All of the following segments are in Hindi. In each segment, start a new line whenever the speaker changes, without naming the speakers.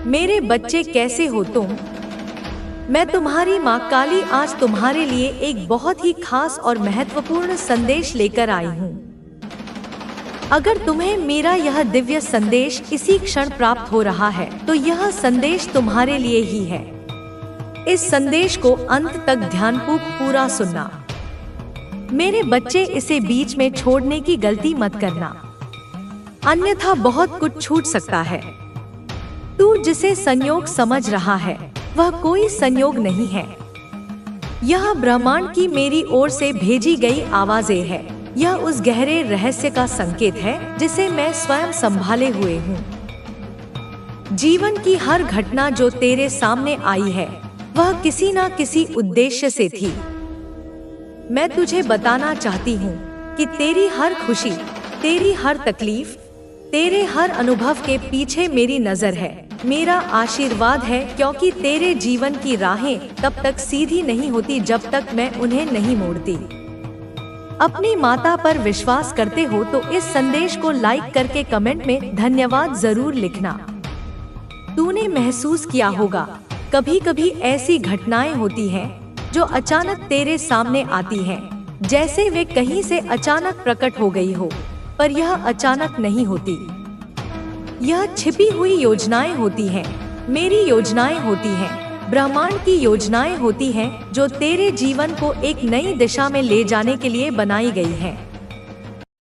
मेरे बच्चे कैसे हो तुम? मैं तुम्हारी माँ काली आज तुम्हारे लिए एक बहुत ही खास और महत्वपूर्ण संदेश लेकर आई हूँ। अगर तुम्हें मेरा यह दिव्य संदेश इसी क्षण प्राप्त हो रहा है तो यह संदेश तुम्हारे लिए ही है। इस संदेश को अंत तक ध्यानपूर्वक पूरा सुनना। मेरे बच्चे, इसे बीच में छोड़ने की गलती मत करना, अन्यथा बहुत कुछ छूट सकता है। तू जिसे संयोग समझ रहा है वह कोई संयोग नहीं है। यह ब्रह्मांड की मेरी ओर से भेजी गई आवाजें है। यह उस गहरे रहस्य का संकेत है जिसे मैं स्वयं संभाले हुए हूँ। जीवन की हर घटना जो तेरे सामने आई है वह किसी न किसी उद्देश्य से थी। मैं तुझे बताना चाहती हूँ कि तेरी हर खुशी, तेरी हर तकलीफ, तेरे हर अनुभव के पीछे मेरी नजर है, मेरा आशीर्वाद है, क्योंकि तेरे जीवन की राहें तब तक सीधी नहीं होती जब तक मैं उन्हें नहीं मोड़ती। अपनी माता पर विश्वास करते हो तो इस संदेश को लाइक करके कमेंट में धन्यवाद जरूर लिखना। तूने महसूस किया होगा, कभी कभी ऐसी घटनाएं होती हैं जो अचानक तेरे सामने आती हैं, जैसे वे कहीं से अचानक प्रकट हो गई हो, पर यह अचानक नहीं होती। यह छिपी हुई योजनाएं होती हैं, मेरी योजनाएं होती हैं, ब्रह्मांड की योजनाएं होती हैं जो तेरे जीवन को एक नई दिशा में ले जाने के लिए बनाई गई हैं।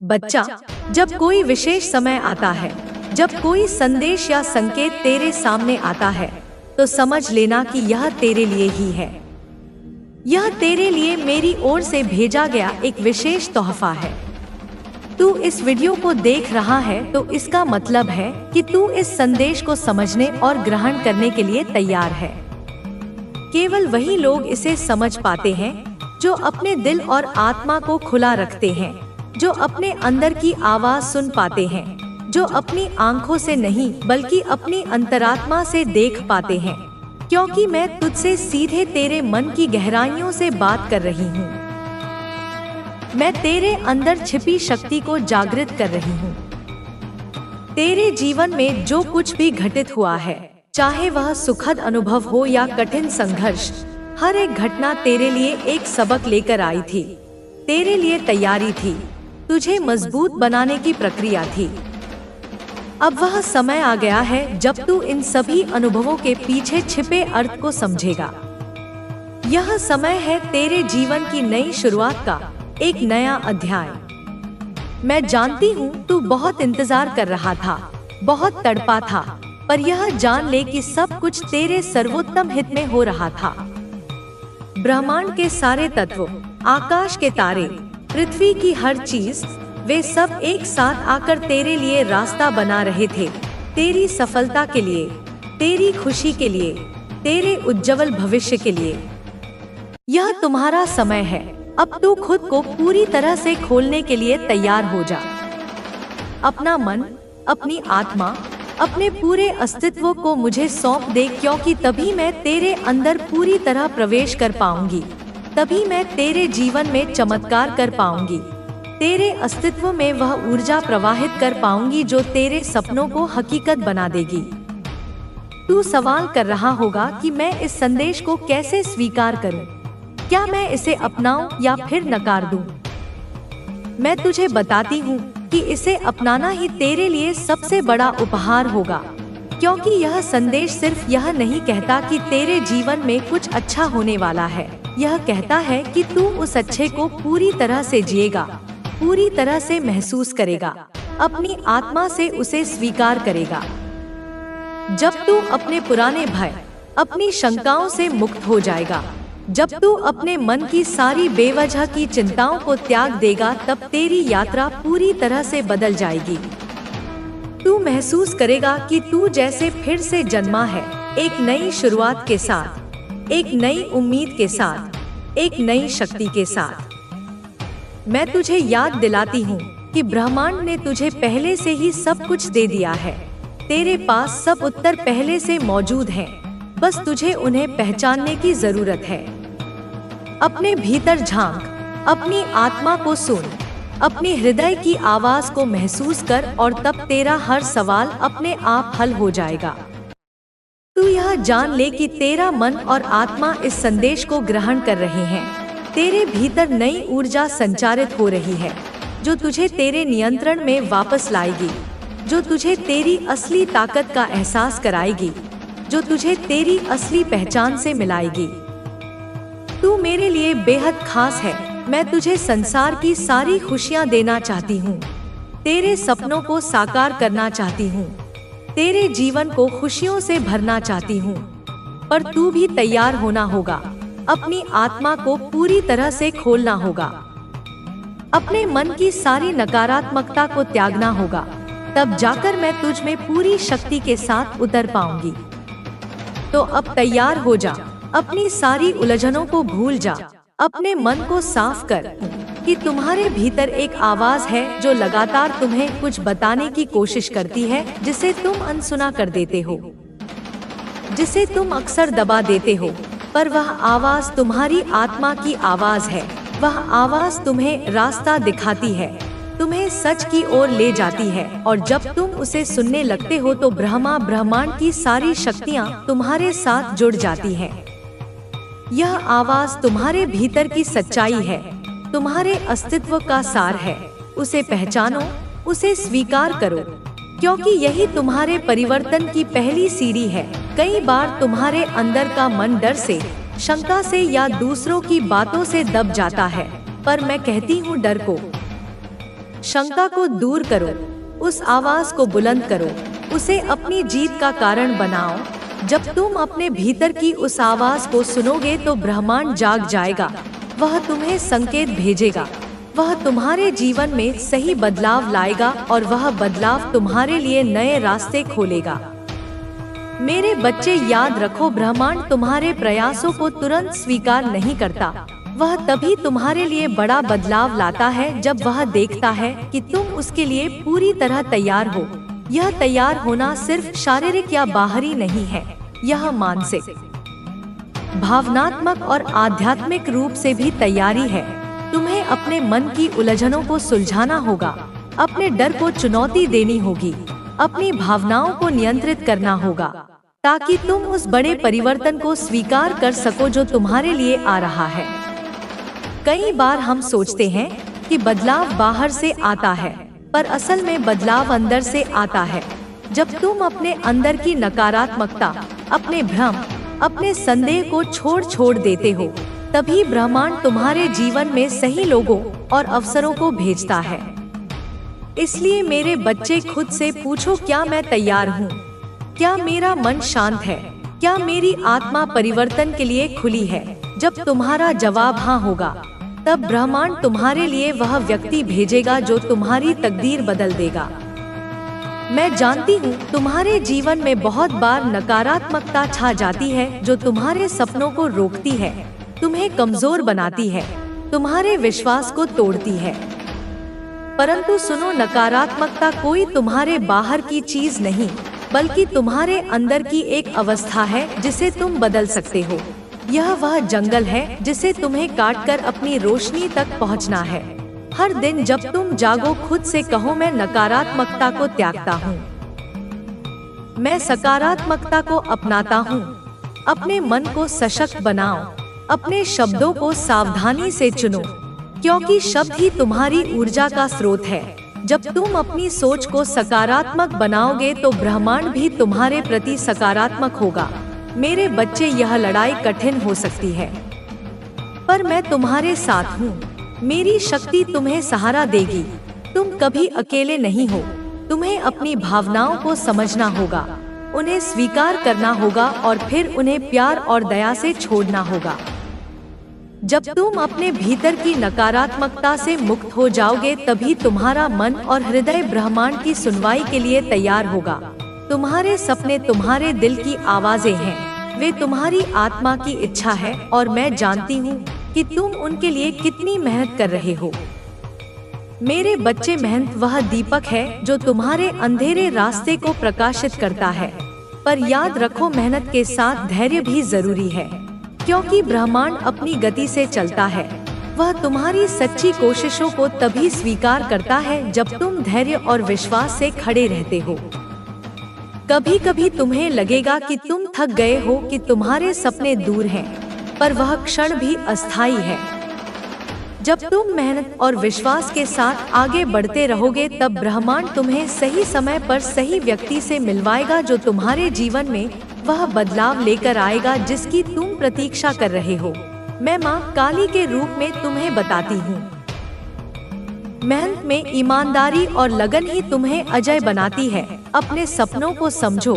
बच्चा, जब कोई विशेष समय आता है, जब कोई संदेश या संकेत तेरे सामने आता है, तो समझ लेना कि यह तेरे लिए ही है। यह तेरे लिए मेरी ओर से भेजा गया एक विशेष तोहफा है। तू इस वीडियो को देख रहा है तो इसका मतलब है कि तू इस संदेश को समझने और ग्रहण करने के लिए तैयार है। केवल वही लोग इसे समझ पाते हैं जो अपने दिल और आत्मा को खुला रखते हैं, जो अपने अंदर की आवाज सुन पाते हैं, जो अपनी आंखों से नहीं बल्कि अपनी अंतरात्मा से देख पाते हैं, क्योंकि मैं तुझसे सीधे तेरे मन की गहराइयों से बात कर रही हूँ। मैं तेरे अंदर छिपी शक्ति को जागृत कर रही हूँ। तेरे जीवन में जो कुछ भी घटित हुआ है, चाहे वह सुखद अनुभव हो या कठिन संघर्ष, हर एक घटना तेरे लिए एक सबक लेकर आई थी, तेरे लिए तैयारी थी, तुझे मजबूत बनाने की प्रक्रिया थी। अब वह समय आ गया है जब तू इन सभी अनुभवों के पीछे छिपे अर्थ को समझेगा। यह समय है तेरे जीवन की नई शुरुआत का, एक नया अध्याय। मैं जानती हूँ तू बहुत इंतजार कर रहा था, बहुत तड़पा था, पर यह जान ले कि सब कुछ तेरे सर्वोत्तम हित में हो रहा था। ब्रह्मांड के सारे तत्व, आकाश के तारे, पृथ्वी की हर चीज, वे सब एक साथ आकर तेरे लिए रास्ता बना रहे थे, तेरी सफलता के लिए, तेरी खुशी के लिए, तेरे उज्जवल भविष्य के लिए। यह तुम्हारा समय है। अब तू खुद को पूरी तरह से खोलने के लिए तैयार हो जा। अपना मन, अपनी आत्मा, अपने पूरे अस्तित्व को मुझे सौंप दे, क्योंकि तभी मैं तेरे अंदर पूरी तरह प्रवेश कर पाऊंगी, तभी मैं तेरे जीवन में चमत्कार कर पाऊंगी, तेरे अस्तित्व में वह ऊर्जा प्रवाहित कर पाऊंगी जो तेरे सपनों को हकीकत बना देगी। तू सवाल कर रहा होगा कि मैं इस संदेश को कैसे स्वीकार करूं? क्या मैं इसे अपनाऊं या फिर नकार दूं? मैं तुझे बताती हूँ कि इसे अपनाना ही तेरे लिए सबसे बड़ा उपहार होगा, क्योंकि यह संदेश सिर्फ यह नहीं कहता कि तेरे जीवन में कुछ अच्छा होने वाला है, यह कहता है कि तू उस अच्छे को पूरी तरह से जिएगा, पूरी तरह से महसूस करेगा, अपनी आत्मा से उसे स्वीकार करेगा। जब तू अपने पुराने भय, अपनी शंकाओं से मुक्त हो जाएगा, जब तू अपने मन की सारी बेवजह की चिंताओं को त्याग देगा, तब तेरी यात्रा पूरी तरह से बदल जाएगी। तू महसूस करेगा कि तू जैसे फिर से जन्मा है, एक नई शुरुआत के साथ, एक नई उम्मीद के साथ, एक नई शक्ति के साथ। मैं तुझे याद दिलाती हूँ कि ब्रह्मांड ने तुझे पहले से ही सब कुछ दे दिया है। तेरे पास सब उत्तर पहले से मौजूद हैं, बस तुझे उन्हें पहचानने की जरूरत है। अपने भीतर झांक, अपनी आत्मा को सुन, अपने हृदय की आवाज को महसूस कर और तब तेरा हर सवाल अपने आप हल हो जाएगा। तू यह जान ले कि तेरा मन और आत्मा इस संदेश को ग्रहण कर रहे हैं। तेरे भीतर नई ऊर्जा संचारित हो रही है, जो तुझे तेरे नियंत्रण में वापस लाएगी, जो तुझे तेरी असली ताकत का एहसास कराएगी, जो तुझे तेरी असली पहचान से मिलाएगी। तू मेरे लिए बेहद खास है। मैं तुझे संसार की सारी खुशियाँ देना चाहती हूँ, तेरे सपनों को साकार करना चाहती हूँ, तेरे जीवन को खुशियों से भरना चाहती हूँ। पर तू भी तैयार होना होगा, अपनी आत्मा को पूरी तरह से खोलना होगा, अपने मन की सारी नकारात्मकता को त्यागना होगा। तब जाकर मैं तुझ में पूरी शक्ति के साथ उतर पाऊंगी। तो अब तैयार हो जा, अपनी सारी उलझनों को भूल जा, अपने मन को साफ कर कि तुम्हारे भीतर एक आवाज है जो लगातार तुम्हें कुछ बताने की कोशिश करती है, जिसे तुम अनसुना कर देते हो, जिसे तुम अक्सर दबा देते हो। पर वह आवाज तुम्हारी आत्मा की आवाज है। वह आवाज तुम्हें रास्ता दिखाती है, तुम्हें सच की ओर ले जाती है, और जब तुम उसे सुनने लगते हो तो ब्रह्मांड की सारी शक्तियाँ तुम्हारे साथ जुड़ जाती हैं। यह आवाज तुम्हारे भीतर की सच्चाई है, तुम्हारे अस्तित्व का सार है। उसे पहचानो, उसे स्वीकार करो, क्योंकि यही तुम्हारे परिवर्तन की पहली सीढ़ी है। कई बार तुम्हारे अंदर का मन डर से, शंका से या दूसरों की बातों से दब जाता है, पर मैं कहती हूँ डर को, शंका को दूर करो, उस आवाज को बुलंद करो, उसे अपनी जीत का कारण बनाओ। जब तुम अपने भीतर की उस आवाज को सुनोगे तो ब्रह्मांड जाग जाएगा, वह तुम्हें संकेत भेजेगा, वह तुम्हारे जीवन में सही बदलाव लाएगा, और वह बदलाव तुम्हारे लिए नए रास्ते खोलेगा। मेरे बच्चे, याद रखो, ब्रह्मांड तुम्हारे प्रयासों को तुरंत स्वीकार नहीं करता। वह तभी तुम्हारे लिए बड़ा बदलाव लाता है जब वह देखता है कि तुम उसके लिए पूरी तरह तैयार हो। यह तैयार होना सिर्फ शारीरिक या बाहरी नहीं है, यह मानसिक, भावनात्मक और आध्यात्मिक रूप से भी तैयारी है। तुम्हें अपने मन की उलझनों को सुलझाना होगा, अपने डर को चुनौती देनी होगी, अपनी भावनाओं को नियंत्रित करना होगा, ताकि तुम उस बड़े परिवर्तन को स्वीकार कर सको जो तुम्हारे लिए आ रहा है। कई बार हम सोचते हैं कि बदलाव बाहर से आता है, पर असल में बदलाव अंदर से आता है। जब तुम अपने अंदर की नकारात्मकता, अपने भ्रम, अपने संदेह को छोड़ देते हो, तभी ब्रह्मांड तुम्हारे जीवन में सही लोगों और अवसरों को भेजता है। इसलिए मेरे बच्चे, खुद से पूछो, क्या मैं तैयार हूँ? क्या मेरा मन शांत है? क्या मेरी आत्मा परिवर्तन के लिए खुली है? जब तुम्हारा जवाब हाँ होगा, तब ब्रह्मांड तुम्हारे लिए वह व्यक्ति भेजेगा जो तुम्हारी तकदीर बदल देगा। मैं जानती हूँ तुम्हारे जीवन में बहुत बार नकारात्मकता छा जाती है, जो तुम्हारे सपनों को रोकती है, तुम्हें कमजोर बनाती है, तुम्हारे विश्वास को तोड़ती है। परंतु सुनो, नकारात्मकता कोई तुम्हारे बाहर की चीज नहीं, बल्कि तुम्हारे अंदर की एक अवस्था है जिसे तुम बदल सकते हो। यह वह जंगल है जिसे तुम्हें काटकर अपनी रोशनी तक पहुंचना है। हर दिन जब तुम जागो, खुद से कहो, मैं नकारात्मकता को त्यागता हूँ, मैं सकारात्मकता को अपनाता हूँ। अपने मन को सशक्त बनाओ, अपने शब्दों को सावधानी से चुनो, क्योंकि शब्द ही तुम्हारी ऊर्जा का स्रोत है। जब तुम अपनी सोच को सकारात्मक बनाओगे तो ब्रह्मांड भी तुम्हारे प्रति सकारात्मक होगा। मेरे बच्चे, यह लड़ाई कठिन हो सकती है, पर मैं तुम्हारे साथ हूँ। मेरी शक्ति तुम्हें सहारा देगी। तुम कभी अकेले नहीं हो। तुम्हें अपनी भावनाओं को समझना होगा, उन्हें स्वीकार करना होगा, और फिर उन्हें प्यार और दया से छोड़ना होगा। जब तुम अपने भीतर की नकारात्मकता से मुक्त हो जाओगे, तभी तुम्हारा मन और हृदय ब्रह्मांड की सुनवाई के लिए तैयार होगा। तुम्हारे सपने तुम्हारे दिल की आवाजें हैं, वे तुम्हारी आत्मा की इच्छा है, और मैं जानती हूँ कि तुम उनके लिए कितनी मेहनत कर रहे हो। मेरे बच्चे, मेहनत वह दीपक है जो तुम्हारे अंधेरे रास्ते को प्रकाशित करता है। पर याद रखो, मेहनत के साथ धैर्य भी जरूरी है, क्योंकि ब्रह्मांड अपनी गति से चलता है। वह तुम्हारी सच्ची कोशिशों को तभी स्वीकार करता है जब तुम धैर्य और विश्वास से खड़े रहते हो। कभी कभी तुम्हें लगेगा कि तुम थक गए हो, कि तुम्हारे सपने दूर हैं, पर वह क्षण भी अस्थायी है। जब तुम मेहनत और विश्वास के साथ आगे बढ़ते रहोगे, तब ब्रह्मांड तुम्हें सही समय पर सही व्यक्ति से मिलवाएगा, जो तुम्हारे जीवन में वह बदलाव लेकर आएगा जिसकी तुम प्रतीक्षा कर रहे हो। मैं माँ काली के रूप में तुम्हें बताती हूँ, मेहनत में ईमानदारी और लगन ही तुम्हें अजय बनाती है। अपने सपनों को समझो,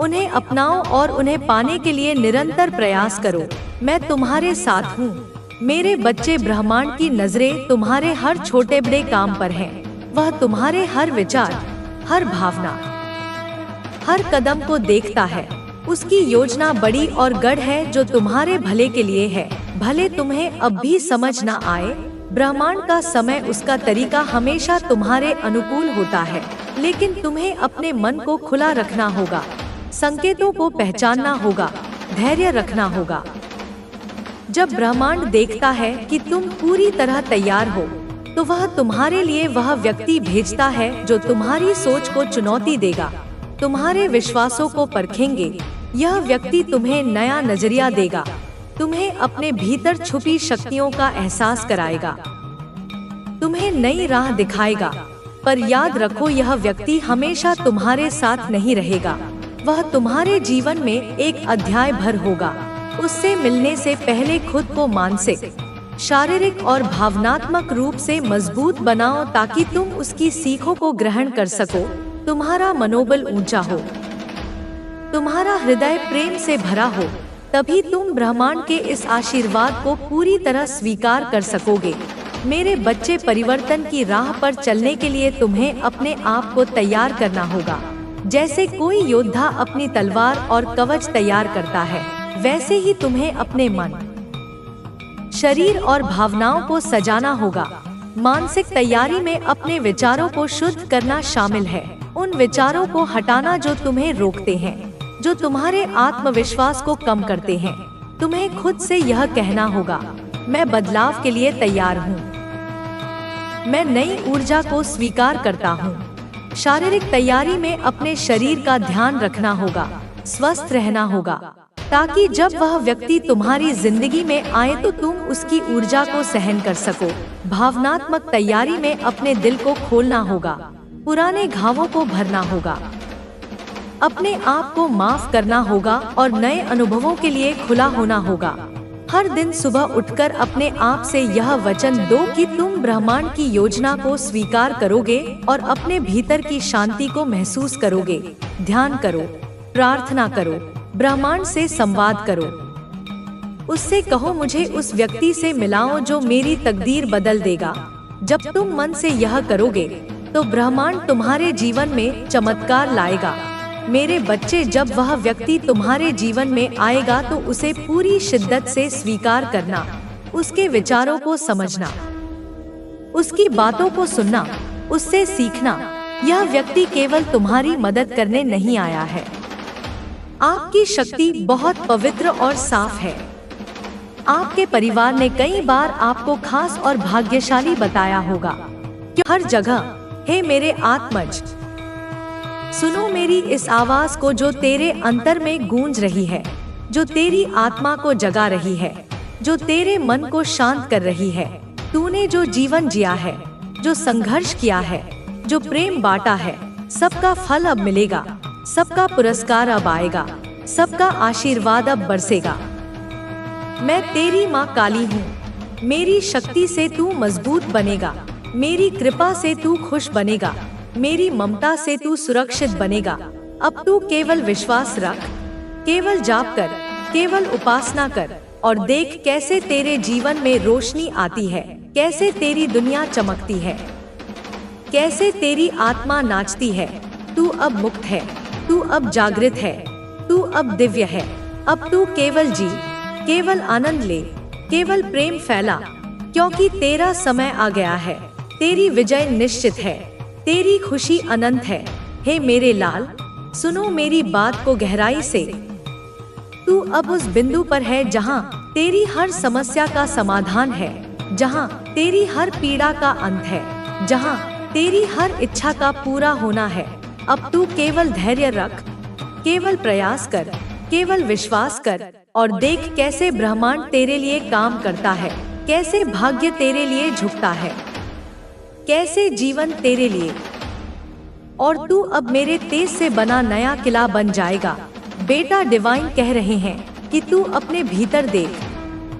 उन्हें अपनाओ और उन्हें पाने के लिए निरंतर प्रयास करो। मैं तुम्हारे साथ हूँ मेरे बच्चे। ब्रह्मांड की नजरें तुम्हारे हर छोटे बड़े काम पर हैं। वह तुम्हारे हर विचार, हर भावना, हर कदम को देखता है। उसकी योजना बड़ी और गढ़ है जो तुम्हारे भले के लिए है। भले तुम्हें अब भी समझ न आए, ब्रह्मांड का समय, उसका तरीका हमेशा तुम्हारे अनुकूल होता है, लेकिन तुम्हें अपने मन को खुला रखना होगा, संकेतों को पहचानना होगा, धैर्य रखना होगा। जब ब्रह्मांड देखता है कि तुम पूरी तरह तैयार हो, तो वह तुम्हारे लिए वह व्यक्ति भेजता है जो तुम्हारी सोच को चुनौती देगा, तुम्हारे विश्वासों को परखेंगे। यह व्यक्ति तुम्हें नया नजरिया देगा, तुम्हें अपने भीतर छुपी शक्तियों का एहसास कराएगा, तुम्हें नई राह दिखाएगा। पर याद रखो, यह व्यक्ति हमेशा तुम्हारे साथ नहीं रहेगा। वह तुम्हारे जीवन में एक अध्याय भर होगा। उससे मिलने से पहले खुद को मानसिक, शारीरिक और भावनात्मक रूप से मजबूत बनाओ, ताकि तुम उसकी सीखों को ग्रहण कर सको। तुम्हारा मनोबल ऊंचा हो, तुम्हारा हृदय प्रेम से भरा हो, तभी तुम ब्रह्मांड के इस आशीर्वाद को पूरी तरह स्वीकार कर सकोगे। मेरे बच्चे, परिवर्तन की राह पर चलने के लिए तुम्हें अपने आप को तैयार करना होगा। जैसे कोई योद्धा अपनी तलवार और कवच तैयार करता है, वैसे ही तुम्हें अपने मन, शरीर और भावनाओं को सजाना होगा। मानसिक तैयारी में अपने विचारों को शुद्ध करना शामिल है। उन विचारों को हटाना जो तुम्हें रोकते हैं, जो तुम्हारे आत्मविश्वास को कम करते हैं। तुम्हें खुद से यह कहना होगा, मैं बदलाव के लिए तैयार हूँ, मैं नई ऊर्जा को स्वीकार करता हूँ। शारीरिक तैयारी में अपने शरीर का ध्यान रखना होगा, स्वस्थ रहना होगा, ताकि जब वह व्यक्ति तुम्हारी जिंदगी में आए तो तुम उसकी ऊर्जा को सहन कर सको। भावनात्मक तैयारी में अपने दिल को खोलना होगा, पुराने घावों को भरना होगा, अपने आप को माफ करना होगा और नए अनुभवों के लिए खुला होना होगा। हर दिन सुबह उठकर अपने आप से यह वचन दो कि तुम ब्रह्मांड की योजना को स्वीकार करोगे और अपने भीतर की शांति को महसूस करोगे। ध्यान करो, प्रार्थना करो, ब्रह्मांड से संवाद करो। उससे कहो, मुझे उस व्यक्ति से मिलाओ जो मेरी तकदीर बदल देगा। जब तुम मन से यह करोगे तो ब्रह्मांड तुम्हारे जीवन में चमत्कार लाएगा। मेरे बच्चे, जब वह व्यक्ति तुम्हारे जीवन में आएगा तो उसे पूरी शिद्दत से स्वीकार करना, उसके विचारों को समझना, उसकी बातों को सुनना, उससे सीखना। यह व्यक्ति केवल तुम्हारी मदद करने नहीं आया है। आपकी शक्ति बहुत पवित्र और साफ है। आपके परिवार ने कई बार आपको खास और भाग्यशाली बताया होगा। हर जगह, हे मेरे आत्मज, सुनो मेरी इस आवाज को जो तेरे अंतर में गूंज रही है, जो तेरी आत्मा को जगा रही है, जो तेरे मन को शांत कर रही है। तूने जो जीवन जिया है, जो संघर्ष किया है, जो प्रेम बांटा है, सबका फल अब मिलेगा, सबका पुरस्कार अब आएगा, सबका आशीर्वाद अब बरसेगा। मैं तेरी माँ काली हूँ। मेरी शक्ति से तू मजबूत बनेगा, मेरी कृपा से तू खुश बनेगा, मेरी ममता से तू सुरक्षित बनेगा। अब तू केवल विश्वास रख, केवल जाप कर, केवल उपासना कर और देख कैसे तेरे जीवन में रोशनी आती है, कैसे तेरी दुनिया चमकती है, कैसे तेरी आत्मा नाचती है। तू अब मुक्त है, तू अब जागृत है, तू अब दिव्य है। अब तू केवल जी, केवल आनंद ले, केवल प्रेम फैला, क्योंकि तेरा समय आ गया है। तेरी विजय निश्चित है, तेरी खुशी अनंत है। हे मेरे लाल, सुनो मेरी बात को गहराई से। तू अब उस बिंदु पर है जहां तेरी हर समस्या का समाधान है, जहां तेरी हर पीड़ा का अंत है, जहां तेरी हर इच्छा का पूरा होना है। अब तू केवल धैर्य रख, केवल प्रयास कर, केवल विश्वास कर और देख कैसे ब्रह्मांड तेरे लिए काम करता है, कैसे भाग्य तेरे लिए झुकता है, कैसे जीवन तेरे लिए। और तू अब मेरे तेज से बना नया किला बन जाएगा। बेटा, डिवाइन कह रहे हैं कि तू अपने भीतर देख।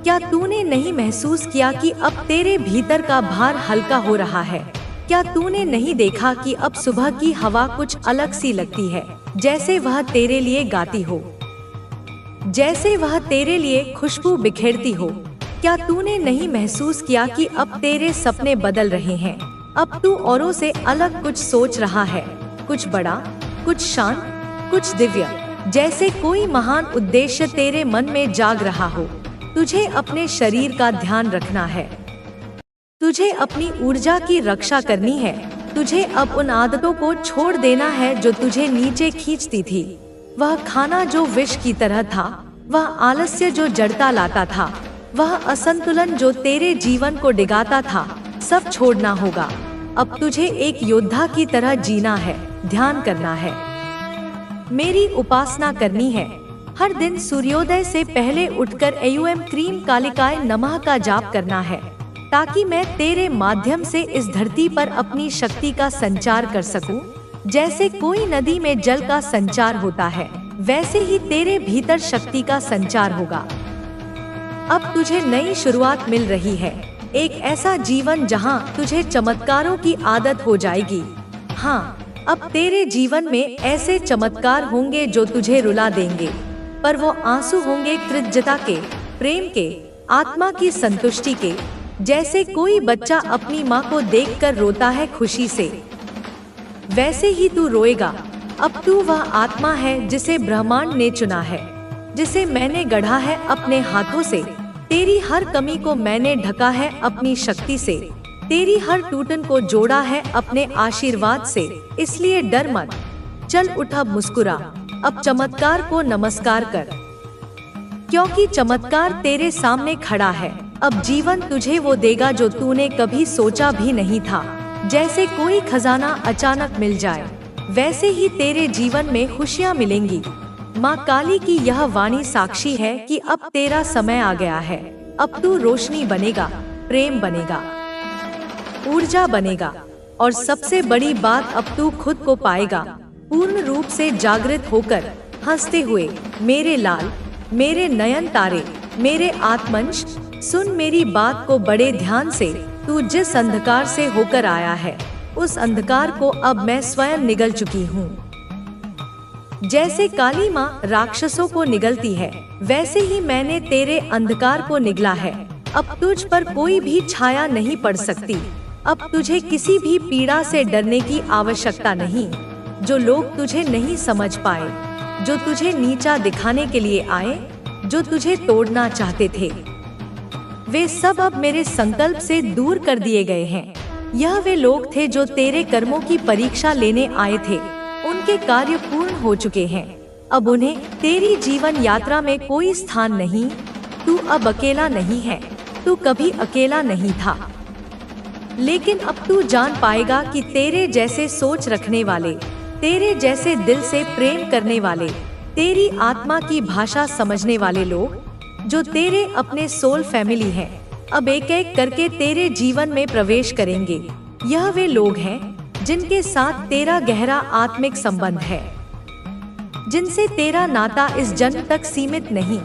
क्या तूने नहीं महसूस किया कि अब तेरे भीतर का भार हल्का हो रहा है? क्या तूने नहीं देखा कि अब सुबह की हवा कुछ अलग सी लगती है, जैसे वह तेरे लिए गाती हो, जैसे वह तेरे लिए खुशबू बिखेरती हो? क्या तूने नहीं महसूस किया कि अब तेरे सपने बदल रहे हैं? अब तू औरों से अलग कुछ सोच रहा है, कुछ बड़ा, कुछ शांत, कुछ दिव्य, जैसे कोई महान उद्देश्य तेरे मन में जाग रहा हो। तुझे अपने शरीर का ध्यान रखना है, तुझे अपनी ऊर्जा की रक्षा करनी है। तुझे अब उन आदतों को छोड़ देना है जो तुझे नीचे खींचती थी। वह खाना जो विष की तरह था, वह आलस्य जो जड़ता लाता था, वह असंतुलन जो तेरे जीवन को डिगाता था, सब छोड़ना होगा। अब तुझे एक योद्धा की तरह जीना है, ध्यान करना है, मेरी उपासना करनी है। हर दिन सूर्योदय से पहले उठकर एयूएम क्रीम कालिकाय नमः का जाप करना है, ताकि मैं तेरे माध्यम से इस धरती पर अपनी शक्ति का संचार कर सकूं। जैसे कोई नदी में जल का संचार होता है, वैसे ही तेरे भीतर शक्ति का संचार होगा। अब तुझे नई शुरुआत मिल रही है, एक ऐसा जीवन जहां तुझे चमत्कारों की आदत हो जाएगी। हाँ, अब तेरे जीवन में ऐसे चमत्कार होंगे जो तुझे रुला देंगे, पर वो आंसू होंगे कृतज्ञता के, प्रेम के, आत्मा की संतुष्टि के। जैसे कोई बच्चा अपनी माँ को देखकर रोता है खुशी से, वैसे ही तू रोएगा। अब तू वह आत्मा है जिसे ब्रह्मांड ने चुना है, जिसे मैंने गढ़ा है अपने हाथों से। तेरी हर कमी को मैंने ढका है अपनी शक्ति से, तेरी हर टूटन को जोड़ा है अपने आशीर्वाद से। इसलिए डर मत, चल उठ, अब मुस्कुरा, अब चमत्कार को नमस्कार कर, क्योंकि चमत्कार तेरे सामने खड़ा है। अब जीवन तुझे वो देगा जो तूने कभी सोचा भी नहीं था। जैसे कोई खजाना अचानक मिल जाए, वैसे ही तेरे जीवन में खुशियाँ मिलेंगी। माँ काली की यह वाणी साक्षी है कि अब तेरा समय आ गया है। अब तू रोशनी बनेगा, प्रेम बनेगा, ऊर्जा बनेगा, और सबसे बड़ी बात, अब तू खुद को पाएगा पूर्ण रूप से जागृत होकर, हंसते हुए। मेरे लाल, मेरे नयन तारे, मेरे आत्मंश, सुन मेरी बात को बड़े ध्यान से। तू जिस अंधकार से होकर आया है, उस अंधकार को अब मैं स्वयं निगल चुकी हूँ। जैसे काली माँ राक्षसों को निगलती है, वैसे ही मैंने तेरे अंधकार को निगला है। अब तुझ पर कोई भी छाया नहीं पड़ सकती। अब तुझे किसी भी पीड़ा से डरने की आवश्यकता नहीं। जो लोग तुझे नहीं समझ पाए, जो तुझे नीचा दिखाने के लिए आए, जो तुझे तोड़ना चाहते थे, वे सब अब मेरे संकल्प से दूर कर दिए गए हैं। यह वे लोग थे जो तेरे कर्मों की परीक्षा लेने आए थे, उनके कार्य पूर्ण हो चुके हैं। अब उन्हें तेरी जीवन यात्रा में कोई स्थान नहीं। तू अब अकेला नहीं है, तू कभी अकेला नहीं था। लेकिन अब तू जान पाएगा कि तेरे जैसे सोच रखने वाले, तेरे जैसे दिल से प्रेम करने वाले, तेरी आत्मा की भाषा समझने वाले लोग, जो तेरे अपने सोल फैमिली हैं, अब एक एक करके तेरे जीवन में प्रवेश करेंगे। यह वे लोग हैं जिनके साथ तेरा गहरा आत्मिक संबंध है, जिनसे तेरा नाता इस जन्म तक सीमित नहीं।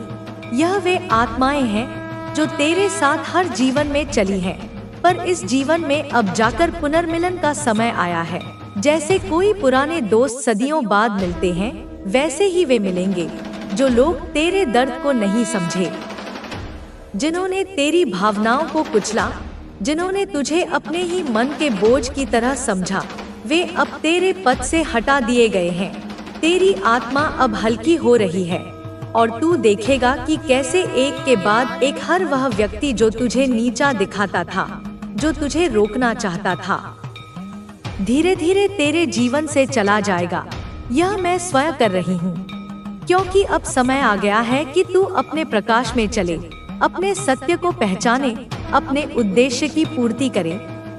यह वे आत्माएं हैं जो तेरे साथ हर जीवन में चली हैं, पर इस जीवन में अब जाकर पुनर्मिलन का समय आया है। जैसे कोई पुराने दोस्त सदियों बाद मिलते हैं, वैसे ही वे मिलेंगे जो लोग तेरे दर्द को नहीं समझे, जिन्होंने तेरी भावनाओं को कुचला, जिन्होंने तुझे अपने ही मन के बोझ की तरह समझा, वे अब तेरे पथ से हटा दिए गए हैं। तेरी आत्मा अब हल्की हो रही है और तू देखेगा कि कैसे एक के बाद एक हर वह व्यक्ति जो तुझे नीचा दिखाता था, जो तुझे रोकना चाहता था, धीरे धीरे तेरे जीवन से चला जाएगा। यह मैं स्वयं कर रही हूँ, क्योंकि अब समय आ गया है कि तू अपने प्रकाश में चले, अपने सत्य को पहचाने, अपने उद्देश्य की पूर्ति करे।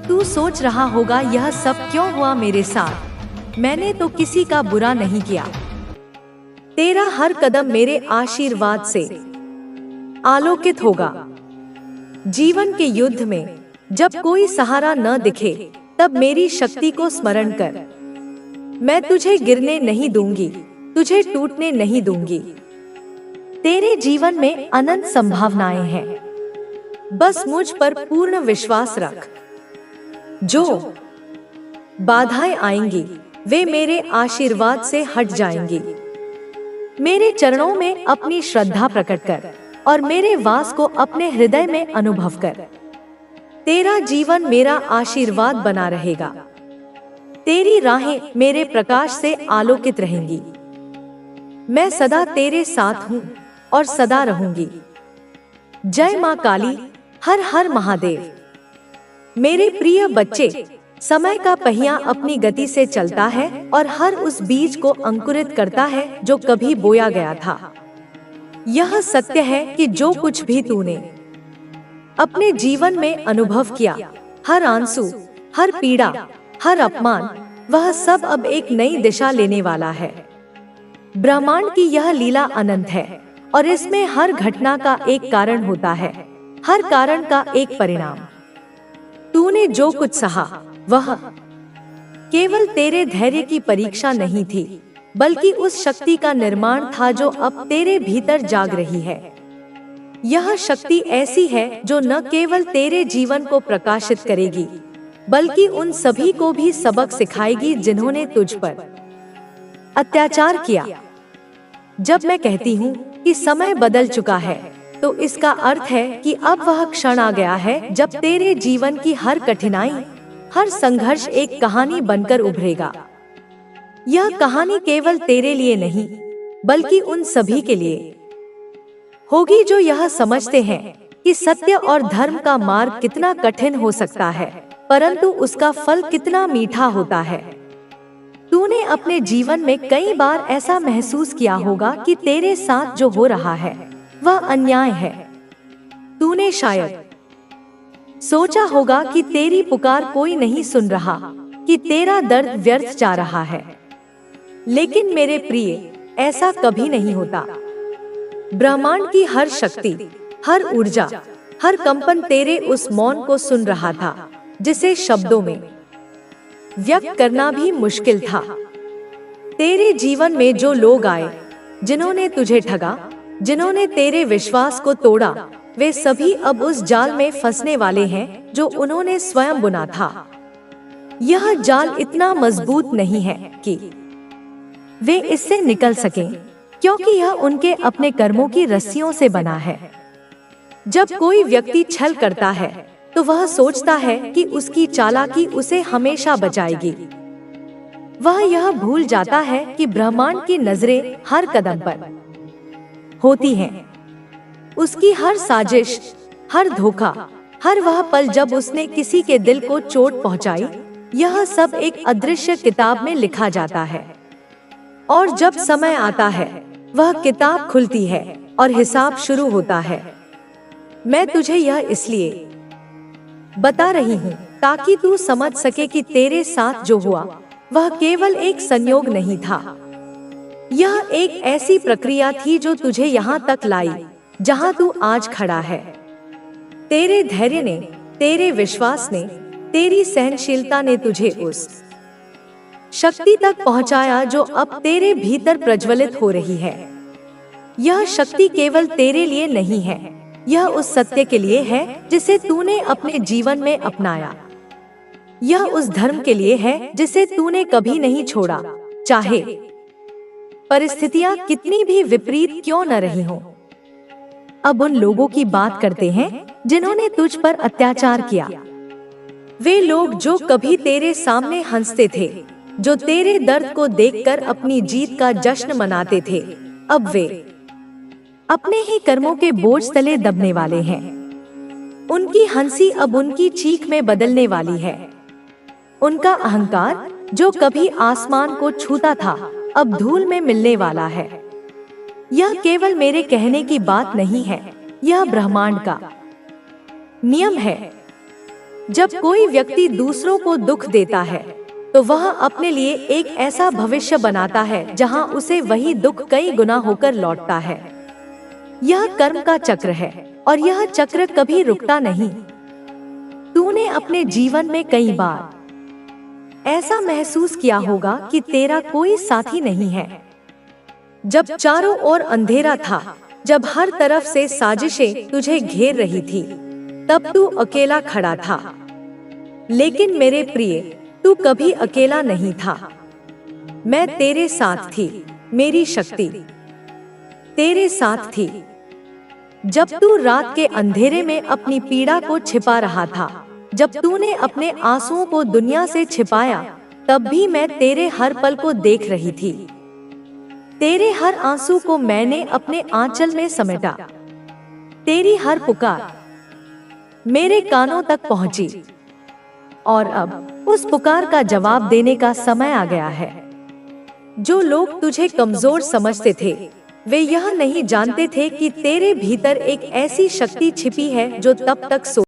तू सोच रहा होगा यह सब क्यों हुआ मेरे साथ, मैंने तो किसी का बुरा नहीं किया। तेरा हर कदम मेरे आशीर्वाद से आलोकित होगा। जीवन के युद्ध में जब कोई सहारा न दिखे, तब मेरी शक्ति को स्मरण कर। मैं तुझे गिरने नहीं दूंगी, तुझे टूटने नहीं दूंगी। तेरे जीवन में अनंत संभावनाएं हैं, बस मुझ पर पूर्ण विश्वास रख। जो बाधाएं आएंगी वे मेरे आशीर्वाद से हट जाएंगी। मेरे चरणों में अपनी श्रद्धा प्रकट कर और मेरे वास को अपने हृदय में अनुभव कर। तेरा जीवन मेरा आशीर्वाद बना रहेगा। तेरी राहें मेरे प्रकाश से आलोकित रहेंगी। मैं सदा तेरे साथ हूँ और सदा रहूंगी। जय मां काली, हर हर महादेव। मेरे प्रिय बच्चे, समय का पहिया अपनी गति से चलता है और हर उस बीज को अंकुरित करता है जो कभी बोया गया था। यह सत्य है कि जो कुछ भी तूने अपने जीवन में अनुभव किया, हर आंसू, हर पीड़ा, हर अपमान, वह सब अब एक नई दिशा लेने वाला है। ब्रह्मांड की यह लीला अनंत है और इसमें हर घटना का एक कारण होता है, हर कारण का एक परिणाम। तूने जो कुछ सहा वह केवल तेरे धैर्य की परीक्षा नहीं थी, बल्कि उस शक्ति का निर्माण था जो अब तेरे भीतर जाग रही है। यह शक्ति ऐसी है जो न केवल तेरे जीवन को प्रकाशित करेगी, बल्कि उन सभी को भी सबक सिखाएगी जिन्होंने तुझ पर अत्याचार किया। जब मैं कहती हूँ कि समय बदल चुका है, तो इसका अर्थ है कि अब वह क्षण आ गया है जब तेरे जीवन की हर कठिनाई, हर संघर्ष एक कहानी बनकर उभरेगा। यह कहानी केवल तेरे लिए नहीं, बल्कि उन सभी के लिए होगी जो यह समझते हैं कि सत्य और धर्म का मार्ग कितना कठिन हो सकता है, परंतु उसका फल कितना मीठा होता है। तूने अपने जीवन में कई बार ऐसा महसूस किया होगा कि तेरे साथ जो हो रहा है वह अन्याय है। तूने शायद सोचा होगा कि तेरी पुकार कोई नहीं सुन रहा, कि तेरा दर्द व्यर्थ जा रहा है। लेकिन मेरे प्रिय, ऐसा कभी नहीं होता। ब्रह्मांड की हर शक्ति, हर ऊर्जा, हर कंपन तेरे उस मौन को सुन रहा था, जिसे शब्दों में व्यक्त करना भी मुश्किल था। तेरे जीवन में जो लोग आए, जिन्होंने तुझे ठगा, जिन्होंने तेरे विश्वास को तोड़ा, वे सभी अब उस जाल में फंसने वाले हैं जो उन्होंने स्वयं बुना था। यह जाल इतना मजबूत नहीं है कि वे इससे निकल सकें, क्योंकि यह उनके अपने कर्मों की रस्सियों से बना है। जब कोई व्यक्ति छल करता है, तो वह सोचता है कि उसकी चालाकी उसे हमेशा बचाएगी। वह यह भूल जाता है कि ब्रह्मांड की नजरें हर कदम पर होती हैं। उसकी हर साजिश, हर धोखा, हर वह पल जब उसने किसी के दिल को चोट पहुंचाई, यह सब एक अदृश्य किताब में लिखा जाता है। और जब समय आता है, वह किताब खुलती है और हिसाब शुरू होता है। मैं तुझे यह इसलिए बता रही हूँ ताकि तू समझ सके कि तेरे साथ जो हुआ वह केवल एक संयोग नहीं था। यह एक ऐसी प्रक्रिया थी जो तुझे यहाँ तक लाई, जहाँ तू आज खड़ा है। तेरे धैर्य ने, तेरे विश्वास ने, तेरी सहनशीलता ने तुझे उस शक्ति तक पहुँचाया जो अब तेरे भीतर प्रज्वलित हो रही है। यह शक्ति केवल तेरे लिए नहीं है, यह उस सत्य के लिए है जिसे तूने अपने जीवन में अपनाया। यह उस धर्म के लिए है जिसे तूने कभी नहीं छोड़ा, चाहे परिस्थितियां कितनी भी विपरीत क्यों न रही हों। अब उन लोगों की बात करते हैं जिन्होंने तुझ पर अत्याचार किया। वे लोग जो कभी तेरे सामने हंसते थे, जो तेरे दर्द को देखकर अपनी जीत का जश्न मनाते थे, अब वे अपने ही कर्मों के बोझ तले दबने वाले हैं। उनकी हंसी अब उनकी चीख में बदलने वाली है। उनका अहंकार जो कभी आसमान को छूता था, अब धूल में मिलने वाला है। यह केवल मेरे कहने की बात नहीं है, यह ब्रह्मांड का नियम है। जब कोई व्यक्ति दूसरों को दुख देता है, तो वह अपने लिए एक ऐसा भविष्य बनाता है जहां उसे वही दुख कई गुना होकर लौटता है। यह कर्म का चक्र है और यह चक्र कभी रुकता नहीं। तूने अपने जीवन में कई बार ऐसा महसूस किया होगा कि तेरा कोई साथी नहीं है। जब चारों ओर अंधेरा था, जब हर तरफ से साजिशें तुझे घेर रही थी, तब तू अकेला खड़ा था। लेकिन मेरे प्रिय, तू कभी अकेला नहीं था। मैं तेरे साथ थी, मेरी शक्ति तेरे साथ थी। जब तू रात के अंधेरे में अपनी पीड़ा को छिपा रहा था, जब तूने अपने आंसुओं को दुनिया से छिपाया, तब भी मैं तेरे हर पल को देख रही थी। तेरे हर आंसू को मैंने अपने आंचल में समेटा। तेरी हर पुकार मेरे कानों तक पहुंची और अब उस पुकार का जवाब देने का समय आ गया है। जो लोग तुझे कमजोर समझते थे, वे यह नहीं जानते थे कि तेरे भीतर एक ऐसी शक्ति छिपी है जो तब तक